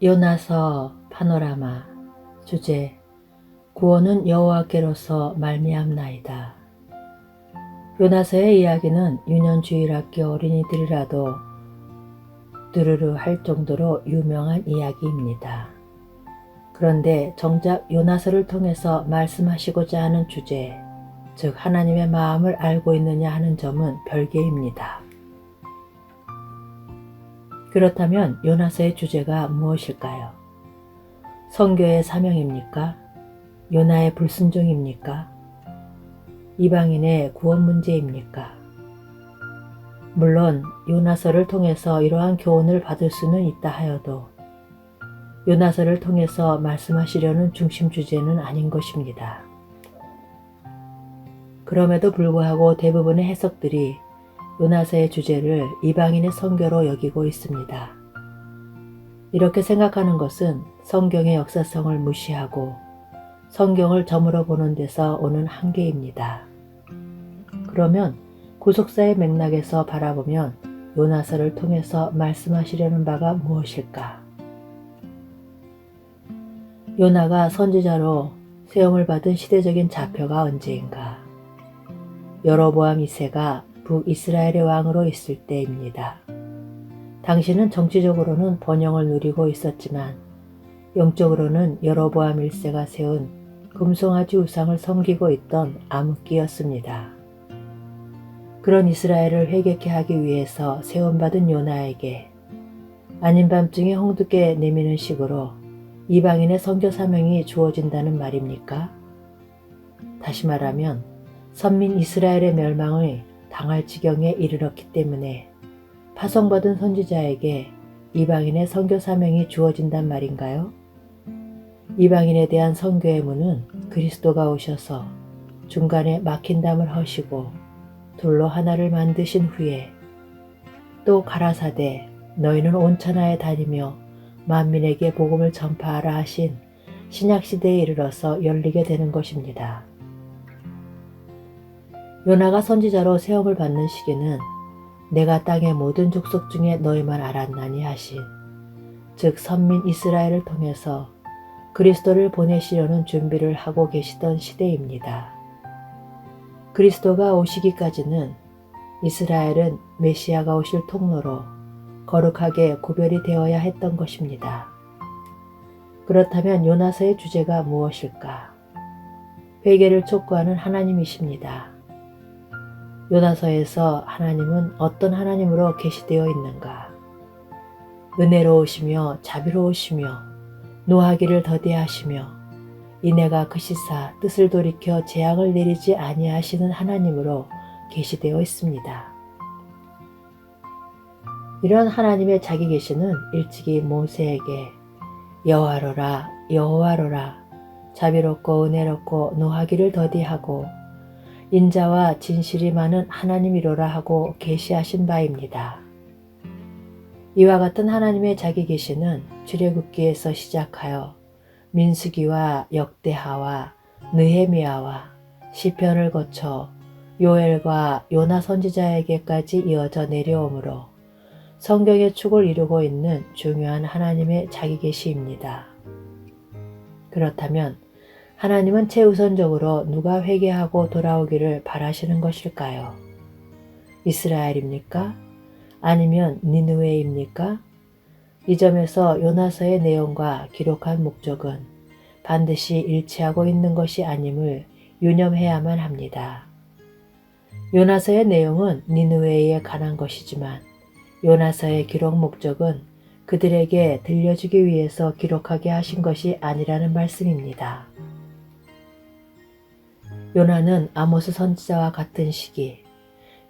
요나서 파노라마. 주제: 구원은 여호와께로서 말미암나이다. 요나서의 이야기는 유년주일학교 어린이들이라도 두루루 할 정도로 유명한 이야기입니다. 그런데 정작 요나서를 통해서 말씀하시고자 하는 주제, 즉 하나님의 마음을 알고 있느냐 하는 점은 별개입니다. 그렇다면 요나서의 주제가 무엇일까요? 선교의 사명입니까? 요나의 불순종입니까? 이방인의 구원 문제입니까? 물론 요나서를 통해서 이러한 교훈을 받을 수는 있다 하여도 요나서를 통해서 말씀하시려는 중심 주제는 아닌 것입니다. 그럼에도 불구하고 대부분의 해석들이 요나서의 주제를 이방인의 선교로 여기고 있습니다. 이렇게 생각하는 것은 성경의 역사성을 무시하고 성경을 저물어 보는 데서 오는 한계입니다. 그러면 구속사의 맥락에서 바라보면 요나서를 통해서 말씀하시려는 바가 무엇일까? 요나가 선지자로 세움을 받은 시대적인 좌표가 언제인가? 여로보암 2세가 북이스라엘의 왕으로 있을 때입니다. 당시는 정치적으로는 번영을 누리고 있었지만 영적으로는 여로보암 1세가 세운 금송아지 우상을 섬기고 있던 암흑기였습니다. 그런 이스라엘을 회개케 하기 위해서 세움받은 요나에게 아닌 밤중에 홍두깨 내미는 식으로 이방인의 선교 사명이 주어진다는 말입니까? 다시 말하면 선민 이스라엘의 멸망을 당할 지경에 이르렀기 때문에 파송받은 선지자에게 이방인의 선교 사명이 주어진단 말인가요? 이방인에 대한 선교의 문은 그리스도가 오셔서 중간에 막힌 담을 허시고 둘로 하나를 만드신 후에 또 가라사대 너희는 온 천하에 다니며 만민에게 복음을 전파하라 하신 신약시대에 이르러서 열리게 되는 것입니다. 요나가 선지자로 세움을 받는 시기는 내가 땅의 모든 족속 중에 너희만 알았나니 하신, 즉 선민 이스라엘을 통해서 그리스도를 보내시려는 준비를 하고 계시던 시대입니다. 그리스도가 오시기까지는 이스라엘은 메시아가 오실 통로로 거룩하게 구별이 되어야 했던 것입니다. 그렇다면 요나서의 주제가 무엇일까? 회개를 촉구하는 하나님이십니다. 요나서에서 하나님은 어떤 하나님으로 계시되어 있는가? 은혜로우시며 자비로우시며 노하기를 더디하시며 이내가 크시사 뜻을 돌이켜 재앙을 내리지 아니하시는 하나님으로 계시되어 있습니다. 이런 하나님의 자기 계시는 일찍이 모세에게 여호와로라 여호와로라 자비롭고 은혜롭고 노하기를 더디하고 인자와 진실이 많은 하나님이로라 하고 계시하신 바입니다. 이와 같은 하나님의 자기 계시는 출애굽기에서 시작하여 민수기와 역대하와 느헤미야와 시편을 거쳐 요엘과 요나 선지자에게까지 이어져 내려오므로 성경의 축을 이루고 있는 중요한 하나님의 자기 계시입니다. 그렇다면 하나님은 최우선적으로 누가 회개하고 돌아오기를 바라시는 것일까요? 이스라엘입니까? 아니면 니느웨입니까? 이 점에서 요나서의 내용과 기록한 목적은 반드시 일치하고 있는 것이 아님을 유념해야만 합니다. 요나서의 내용은 니느웨에 관한 것이지만 요나서의 기록 목적은 그들에게 들려주기 위해서 기록하게 하신 것이 아니라는 말씀입니다. 요나는 아모스 선지자와 같은 시기,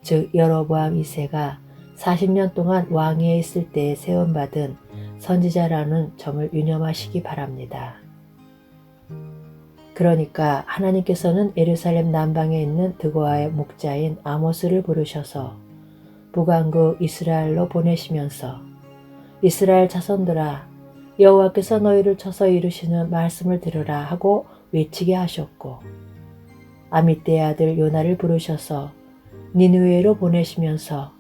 즉 여로보암 2세가 40년 동안 왕위에 있을 때에 세움받은 선지자라는 점을 유념하시기 바랍니다. 그러니까 하나님께서는 예루살렘 남방에 있는 드고아의 목자인 아모스를 부르셔서 북왕국 이스라엘로 보내시면서 이스라엘 자손들아 여호와께서 너희를 쳐서 이루시는 말씀을 들으라 하고 외치게 하셨고, 아미떼의 아들 요나를 부르셔서 니느웨로 보내시면서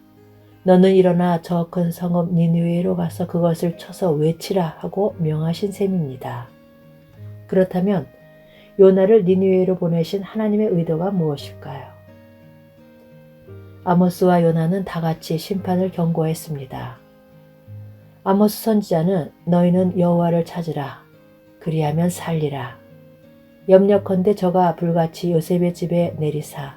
너는 일어나 저 큰 성읍 니느웨로 가서 그것을 쳐서 외치라 하고 명하신 셈입니다. 그렇다면 요나를 니느웨로 보내신 하나님의 의도가 무엇일까요? 아모스와 요나는 다 같이 심판을 경고했습니다. 아모스 선지자는 너희는 여호와를 찾으라. 그리하면 살리라. 염려컨대 저가 불같이 요셉의 집에 내리사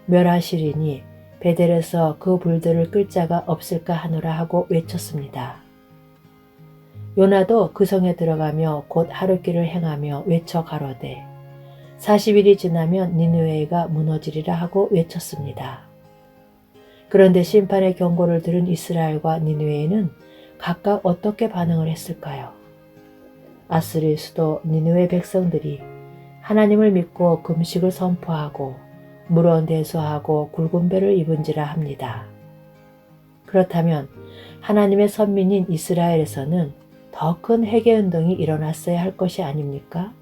멸하시리니 베델에서 그 불들을 끌 자가 없을까 하노라 하고 외쳤습니다. 요나도 그 성에 들어가며 곧 하룻길을 행하며 외쳐 가로되 40일이 지나면 니느웨가 무너지리라 하고 외쳤습니다. 그런데 심판의 경고를 들은 이스라엘과 니느웨는 각각 어떻게 반응을 했을까요? 아스리 수도 니느웨 백성들이 하나님을 믿고 금식을 선포하고 물원대소하고 굵은 배를 입은지라 합니다. 그렇다면 하나님의 선민인 이스라엘에서는 더 큰 회개운동이 일어났어야 할 것이 아닙니까?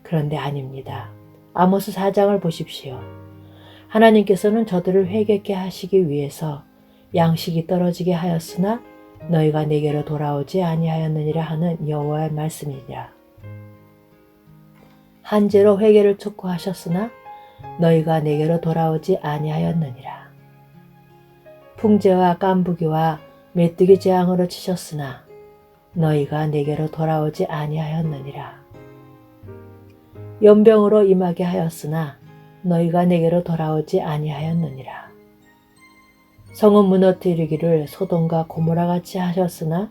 그런데 아닙니다. 아모스 4장을 보십시오. 하나님께서는 저들을 회개케 하시기 위해서 양식이 떨어지게 하였으나 너희가 내게로 돌아오지 아니하였느니라 하는 여호와의 말씀이니라. 한제로 회개를 촉구하셨으나 너희가 내게로 돌아오지 아니하였느니라. 풍제와 깐부기와 메뚜기 재앙으로 치셨으나 너희가 내게로 돌아오지 아니하였느니라. 연병으로 임하게 하였으나 너희가 내게로 돌아오지 아니하였느니라. 성은 무너뜨리기를 소돔과 고모라 같이 하셨으나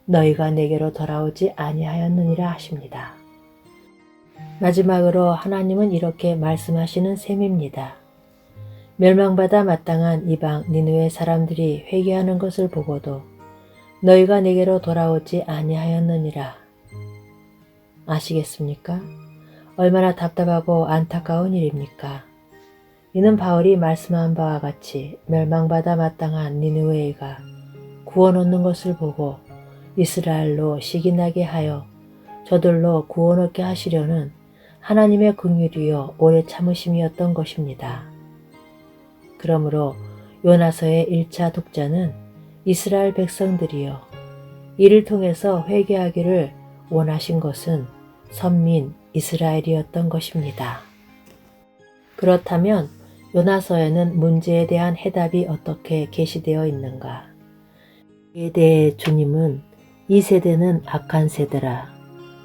너희가 내게로 돌아오지 아니하였느니라 하십니다. 마지막으로 하나님은 이렇게 말씀하시는 셈입니다. 멸망받아 마땅한 이방 니느웨 사람들이 회개하는 것을 보고도 너희가 내게로 돌아오지 아니하였느니라. 아시겠습니까? 얼마나 답답하고 안타까운 일입니까? 이는 바울이 말씀한 바와 같이 멸망받아 마땅한 니느웨가 구원 얻는 것을 보고 이스라엘로 시기나게 하여 저들로 구원 얻게 하시려는 하나님의 긍휼이요 오래 참으심이었던 것입니다. 그러므로 요나서의 1차 독자는 이스라엘 백성들이요 이를 통해서 회개하기를 원하신 것은 선민 이스라엘이었던 것입니다. 그렇다면 요나서에는 문제에 대한 해답이 어떻게 게시되어 있는가? 이에 대해 주님은 이 세대는 악한 세대라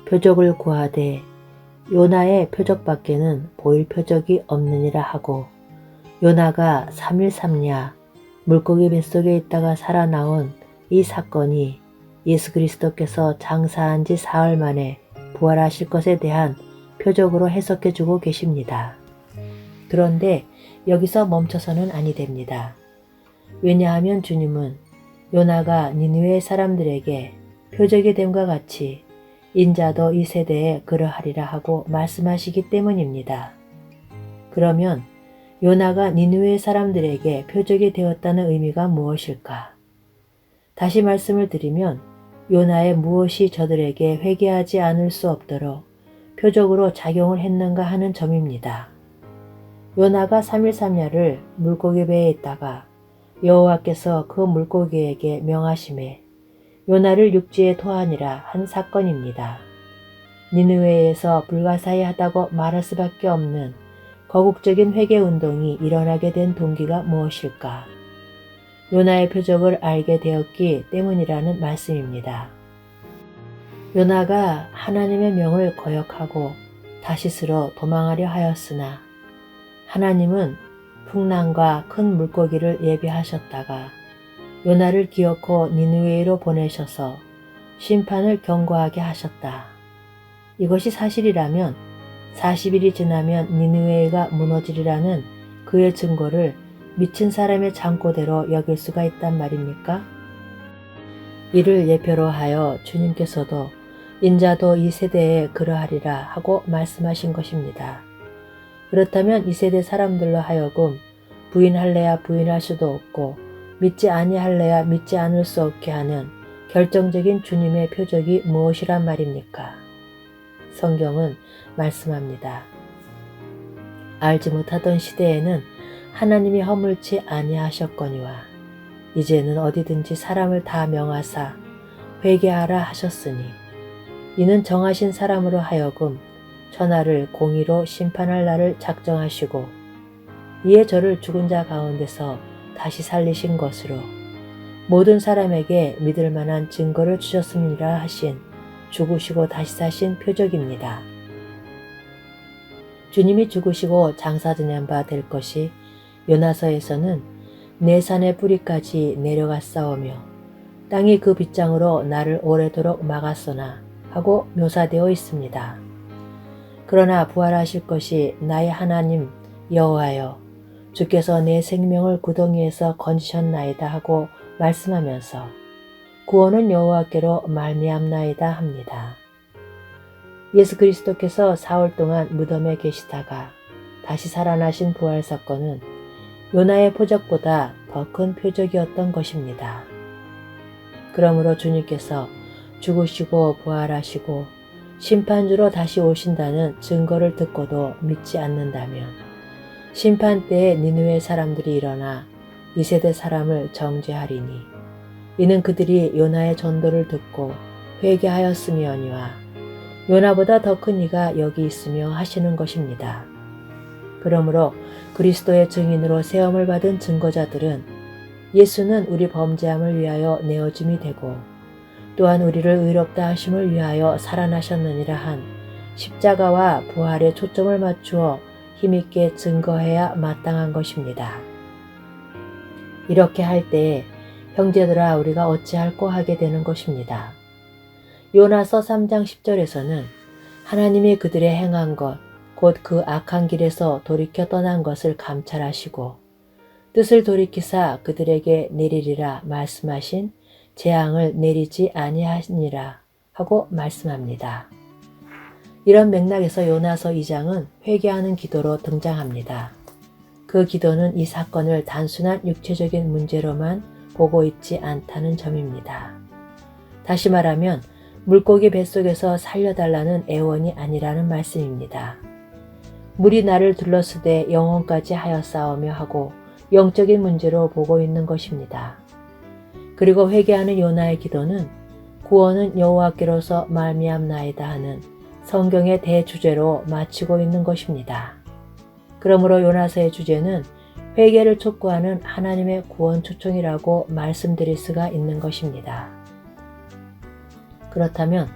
표적을 구하되 요나의 표적밖에는 보일 표적이 없느니라 하고 요나가 3일 3야 물고기 뱃속에 있다가 살아나온 이 사건이 예수 그리스도께서 장사한 지 사흘 만에 부활하실 것에 대한 표적으로 해석해 주고 계십니다. 그런데 여기서 멈춰서는 아니 됩니다. 왜냐하면 주님은 요나가 니느웨 사람들에게 표적이 됨과 같이 인자도 이 세대에 그러하리라 하고 말씀하시기 때문입니다. 그러면 요나가 니느웨 사람들에게 표적이 되었다는 의미가 무엇일까? 다시 말씀을 드리면 요나의 무엇이 저들에게 회개하지 않을 수 없도록 표적으로 작용을 했는가 하는 점입니다. 요나가 3일 3야를 물고기 배에 있다가 여호와께서 그 물고기에게 명하심에 요나를 육지에 토하니라 한 사건입니다. 니느웨에서 불가사의하다고 말할 수밖에 없는 거국적인 회개운동이 일어나게 된 동기가 무엇일까? 요나의 표적을 알게 되었기 때문이라는 말씀입니다. 요나가 하나님의 명을 거역하고 다시스로 도망하려 하였으나 하나님은 풍랑과 큰 물고기를 예비하셨다가 요나를 기어코 니느웨로 보내셔서 심판을 경고하게 하셨다. 이것이 사실이라면 40일이 지나면 니느웨가 무너지리라는 그의 증거를 미친 사람의 잠꼬대로 여길 수가 있단 말입니까? 이를 예표로 하여 주님께서도 인자도 이 세대에 그러하리라 하고 말씀하신 것입니다. 그렇다면 이 세대 사람들로 하여금 부인할래야 부인할 수도 없고 믿지 아니할래야 믿지 않을 수 없게 하는 결정적인 주님의 표적이 무엇이란 말입니까? 성경은 말씀합니다. 알지 못하던 시대에는 하나님이 허물지 아니하셨거니와 이제는 어디든지 사람을 다 명하사 회개하라 하셨으니 이는 정하신 사람으로 하여금 천하를 공의로 심판할 날을 작정하시고 이에 저를 죽은 자 가운데서 다시 살리신 것으로 모든 사람에게 믿을 만한 증거를 주셨음이라 하신 죽으시고 다시 사신 표적입니다. 주님이 죽으시고 장사 지낸 바 될 것이 요나서에서는 내 산의 뿌리까지 내려갔사오며 땅이 그 빗장으로 나를 오래도록 막았으나 하고 묘사되어 있습니다. 그러나 부활하실 것이 나의 하나님 여호와여 주께서 내 생명을 구덩이에서 건지셨나이다 하고 말씀하면서 구원은 여호와께로 말미암나이다 합니다. 예수 그리스도께서 사흘 동안 무덤에 계시다가 다시 살아나신 부활 사건은 요나의 표적보다 더 큰 표적이었던 것입니다. 그러므로 주님께서 죽으시고 부활하시고 심판주로 다시 오신다는 증거를 듣고도 믿지 않는다면 심판 때에 니느웨 사람들이 일어나 이 세대 사람을 정죄하리니 이는 그들이 요나의 전도를 듣고 회개하였음이오니와 요나보다 더 큰 이가 여기 있으며 하시는 것입니다. 그러므로 그리스도의 증인으로 세움을 받은 증거자들은 예수는 우리 범죄함을 위하여 내어짐이 되고 또한 우리를 의롭다 하심을 위하여 살아나셨느니라 한 십자가와 부활에 초점을 맞추어 힘있게 증거해야 마땅한 것입니다. 이렇게 할 때에 형제들아 우리가 어찌할꼬 하게 되는 것입니다. 요나서 3장 10절에서는 하나님이 그들의 행한 것, 곧 그 악한 길에서 돌이켜 떠난 것을 감찰하시고 뜻을 돌이키사 그들에게 내리리라 말씀하신 재앙을 내리지 아니하니라 하고 말씀합니다. 이런 맥락에서 요나서 2장은 회개하는 기도로 등장합니다. 그 기도는 이 사건을 단순한 육체적인 문제로만 보고 있지 않다는 점입니다. 다시 말하면 물고기 뱃속에서 살려달라는 애원이 아니라는 말씀입니다. 물이 나를 둘러쓰되 영혼까지 하였사오며 하고 영적인 문제로 보고 있는 것입니다. 그리고 회개하는 요나의 기도는 구원은 여호와께로서 말미암나이다 하는 성경의 대주제로 마치고 있는 것입니다. 그러므로 요나서의 주제는 회개를 촉구하는 하나님의 구원 초청이라고 말씀드릴 수가 있는 것입니다. 그렇다면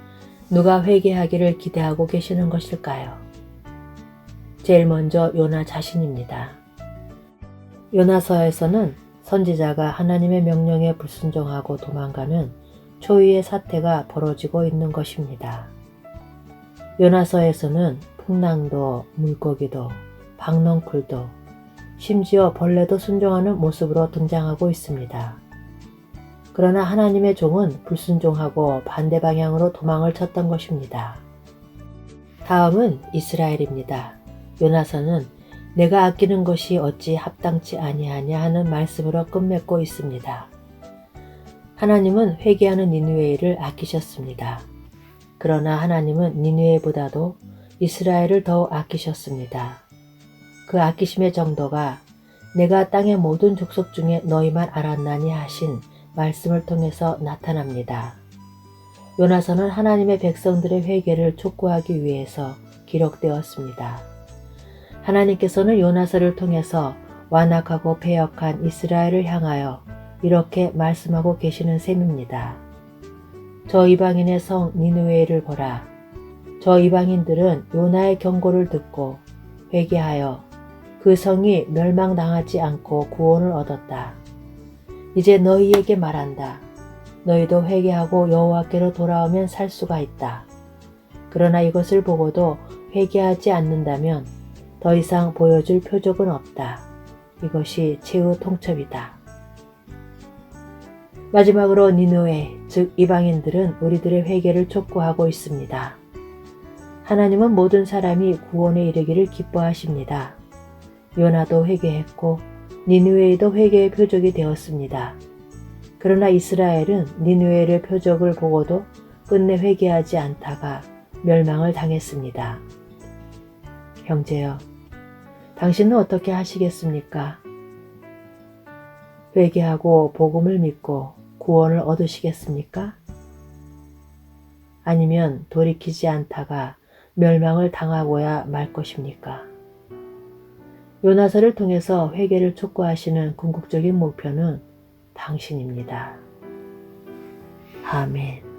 누가 회개하기를 기대하고 계시는 것일까요? 제일 먼저 요나 자신입니다. 요나서에서는 선지자가 하나님의 명령에 불순종하고 도망가는 초유의 사태가 벌어지고 있는 것입니다. 요나서에서는 풍랑도 물고기도 박넝쿨도 심지어 벌레도 순종하는 모습으로 등장하고 있습니다. 그러나 하나님의 종은 불순종하고 반대 방향으로 도망을 쳤던 것입니다. 다음은 이스라엘입니다. 요나서는 내가 아끼는 것이 어찌 합당치 아니하냐 하는 말씀으로 끝맺고 있습니다. 하나님은 회개하는 니느웨를 아끼셨습니다. 그러나 하나님은 니느웨보다도 이스라엘을 더욱 아끼셨습니다. 그 아끼심의 정도가 내가 땅의 모든 족속 중에 너희만 알았나니 하신 말씀을 통해서 나타납니다. 요나서는 하나님의 백성들의 회개를 촉구하기 위해서 기록되었습니다. 하나님께서는 요나서를 통해서 완악하고 패역한 이스라엘을 향하여 이렇게 말씀하고 계시는 셈입니다. 저 이방인의 성 니느웨를 보라. 저 이방인들은 요나의 경고를 듣고 회개하여 그 성이 멸망당하지 않고 구원을 얻었다. 이제 너희에게 말한다. 너희도 회개하고 여호와께로 돌아오면 살 수가 있다. 그러나 이것을 보고도 회개하지 않는다면 더 이상 보여줄 표적은 없다. 이것이 최후 통첩이다. 마지막으로 니느웨, 즉 이방인들은 우리들의 회개를 촉구하고 있습니다. 하나님은 모든 사람이 구원에 이르기를 기뻐하십니다. 요나도 회개했고 니느웨도 회개의 표적이 되었습니다. 그러나 이스라엘은 니느웨의 표적을 보고도 끝내 회개하지 않다가 멸망을 당했습니다. 형제여, 당신은 어떻게 하시겠습니까? 회개하고 복음을 믿고 구원을 얻으시겠습니까? 아니면 돌이키지 않다가 멸망을 당하고야 말 것입니까? 요나서를 통해서 회개를 촉구하시는 궁극적인 목표는 당신입니다. 아멘.